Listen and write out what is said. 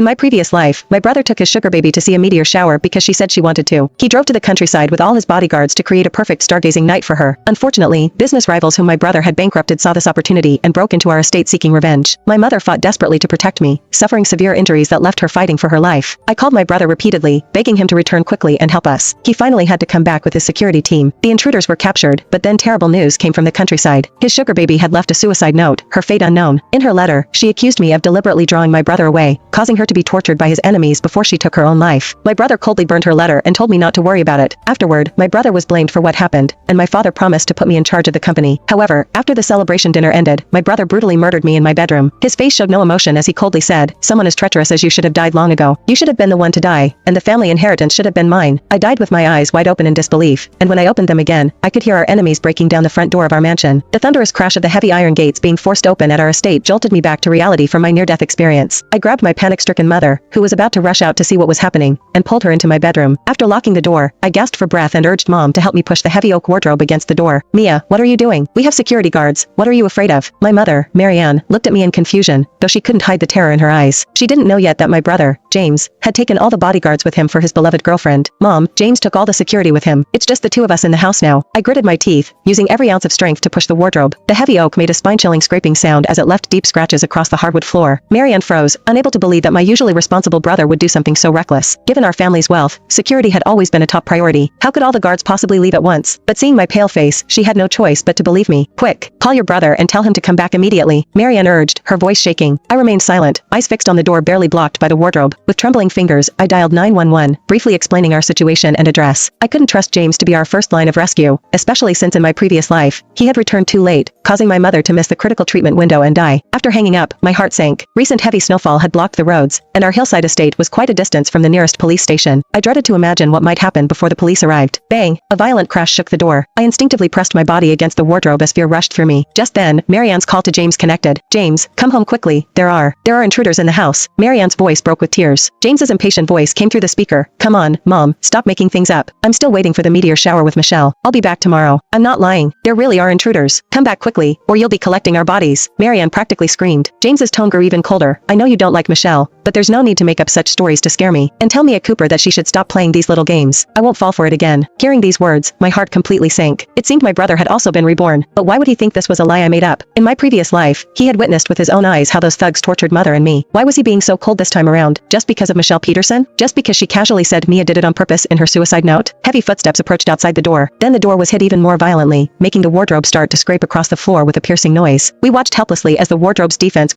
In my previous life, my brother took his sugar baby to see a meteor shower because she said she wanted to. He drove to the countryside with all his bodyguards to create a perfect stargazing night for her. Unfortunately, business rivals whom my brother had bankrupted saw this opportunity and broke into our estate seeking revenge. My mother fought desperately to protect me, suffering severe injuries that left her fighting for her life. I called my brother repeatedly, begging him to return quickly and help us. He finally had to come back with his security team. The intruders were captured, but then terrible news came from the countryside. His sugar baby had left a suicide note, her fate unknown. In her letter, she accused me of deliberately drawing my brother away, causing her to be tortured by his enemies before she took her own life. My brother coldly burned her letter and told me not to worry about it. Afterward, my brother was blamed for what happened, and my father promised to put me in charge of the company. However, after the celebration dinner ended, my brother brutally murdered me in my bedroom. His face showed no emotion as he coldly said, "Someone as treacherous as you should have died long ago. You should have been the one to die, and the family inheritance should have been mine." I died with my eyes wide open in disbelief, and when I opened them again, I could hear our enemies breaking down the front door of our mansion. The thunderous crash of the heavy iron gates being forced open at our estate jolted me back to reality from my near-death experience. I grabbed my panic-stricken mother, who was about to rush out to see what was happening, and pulled her into my bedroom. After locking the door, I gasped for breath and urged Mom to help me push the heavy oak wardrobe against the door. "Mia, what are you doing? We have security guards. What are you afraid of?" My mother, Marianne, looked at me in confusion, though she couldn't hide the terror in her eyes. She didn't know yet that my brother, James, had taken all the bodyguards with him for his beloved girlfriend. "Mom, James took all the security with him. It's just the two of us in the house now." I gritted my teeth, using every ounce of strength to push the wardrobe. The heavy oak made a spine-chilling scraping sound as it left deep scratches across the hardwood floor. Marianne froze, unable to believe that my usually responsible brother would do something so reckless. Given our family's wealth, security had always been a top priority. How could all the guards possibly leave at once? But seeing my pale face, she had no choice but to believe me. "Quick, call your brother and tell him to come back immediately," Marianne urged, her voice shaking. I remained silent, eyes fixed on the door barely blocked by the wardrobe. With trembling fingers, I dialed 911, briefly explaining our situation and address. I couldn't trust James to be our first line of rescue, especially since in my previous life, he had returned too late, causing my mother to miss the critical treatment window and die. After hanging up, my heart sank. Recent heavy snowfall had blocked the roads, and our hillside estate was quite a distance from the nearest police station. I dreaded to imagine what might happen before the police arrived. Bang! A violent crash shook the door. I instinctively pressed my body against the wardrobe as fear rushed through me. Just then, Marianne's call to James connected. "James, come home quickly. There are intruders in the house." Marianne's voice broke with tears. James's impatient voice came through the speaker. "Come on, Mom, stop making things up. I'm still waiting for the meteor shower with Michelle. I'll be back tomorrow. I'm not lying. There really are intruders. Come back quickly, or you'll be collecting our bodies." Marianne practically screamed. James's tone grew even colder. "I know you don't like Michelle, but there's no need to make up such stories to scare me. And tell Mia Cooper that she should stop playing these little games. I won't fall for it again." Hearing these words, my heart completely sank. It seemed my brother had also been reborn, but why would he think this was a lie I made up? In my previous life, he had witnessed with his own eyes how those thugs tortured Mother and me. Why was he being so cold this time around? Just because of Michelle Peterson? Just because she casually said Mia did it on purpose in her suicide note? Heavy footsteps approached outside the door. Then the door was hit even more violently, making the wardrobe start to scrape across the floor with a piercing noise. We watched helplessly as the wardrobe's defense